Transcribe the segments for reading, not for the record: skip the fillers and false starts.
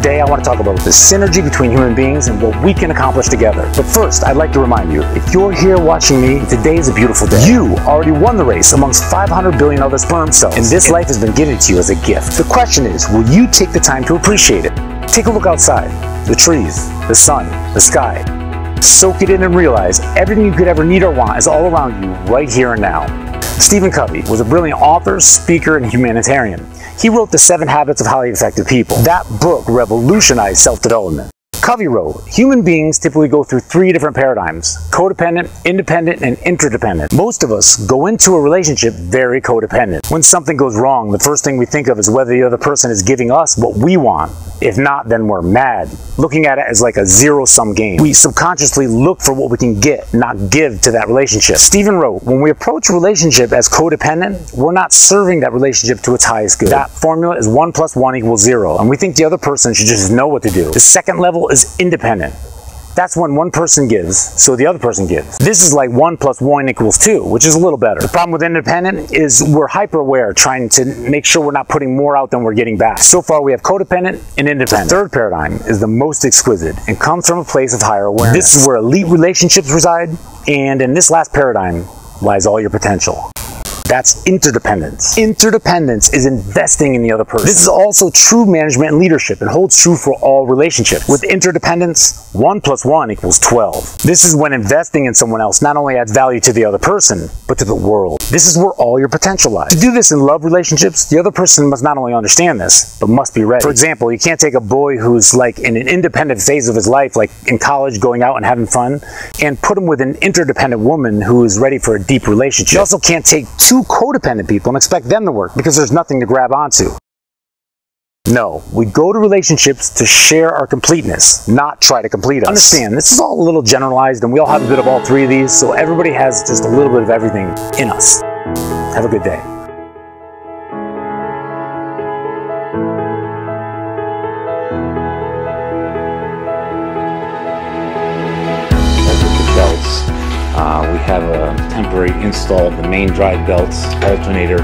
Today I want to talk about the synergy between human beings and what we can accomplish together. But first, I'd like to remind you, if you're here watching me, today is a beautiful day. You already won the race amongst 500 billion other sperm cells, and this life has been given to you as a gift. The question is, will you take the time to appreciate it? Take a look outside. The trees, the sun, the sky. Soak it in and realize everything you could ever need or want is all around you right here and now. Stephen Covey was a brilliant author, speaker, and humanitarian. He wrote The 7 Habits of Highly Effective People. That book revolutionized self-development. Covey wrote, human beings typically go through 3 different paradigms: codependent, independent, and interdependent. Most of us go into a relationship very codependent. When something goes wrong, the first thing we think of is whether the other person is giving us what we want. If not, then we're mad, looking at it as like a zero-sum game. We subconsciously look for what we can get, not give to that relationship. Stephen wrote, when we approach a relationship as codependent, we're not serving that relationship to its highest good. That formula is 1 + 1 = 0, and we think the other person should just know what to do. The second level is independent. That's when one person gives, so the other person gives. This is like 1 + 1 = 2, which is a little better. The problem with independent is we're hyper-aware, trying to make sure we're not putting more out than we're getting back. So far we have codependent and independent. The third paradigm is the most exquisite and comes from a place of higher awareness. This is where elite relationships reside, and in this last paradigm lies all your potential. That's interdependence. Interdependence is investing in the other person. This is also true management and leadership and holds true for all relationships. With interdependence, 1 + 1 = 12. This is when investing in someone else not only adds value to the other person, but to the world. This is where all your potential lies. To do this in love relationships, the other person must not only understand this, but must be ready. For example, you can't take a boy who's like in an independent phase of his life, like in college, going out and having fun, and put him with an interdependent woman who is ready for a deep relationship. You also can't take 2 codependent people and expect them to work because there's nothing to grab onto. No, we go to relationships to share our completeness, not try to complete us. Understand, this is all a little generalized and we all have a bit of all 3 of these, so everybody has just a little bit of everything in us. Have a good day. We have a temporary install of the main drive belts, alternator,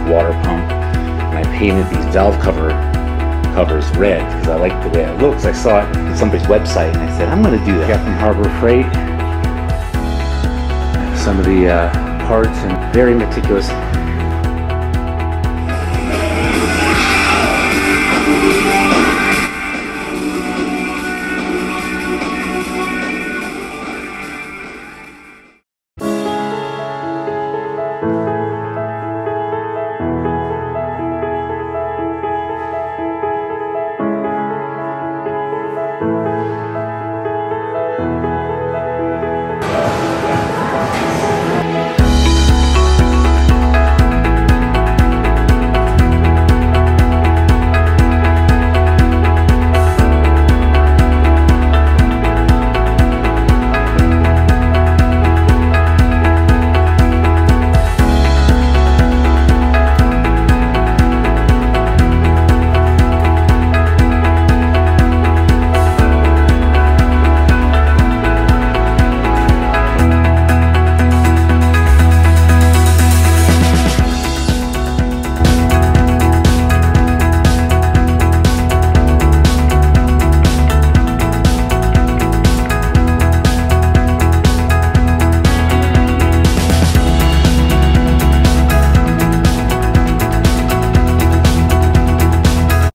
water pump, and I painted these valve covers red because I like the way it looks. I saw it on somebody's website and I said, I'm going to do that. Got from Harbor Freight some of the parts, and very meticulous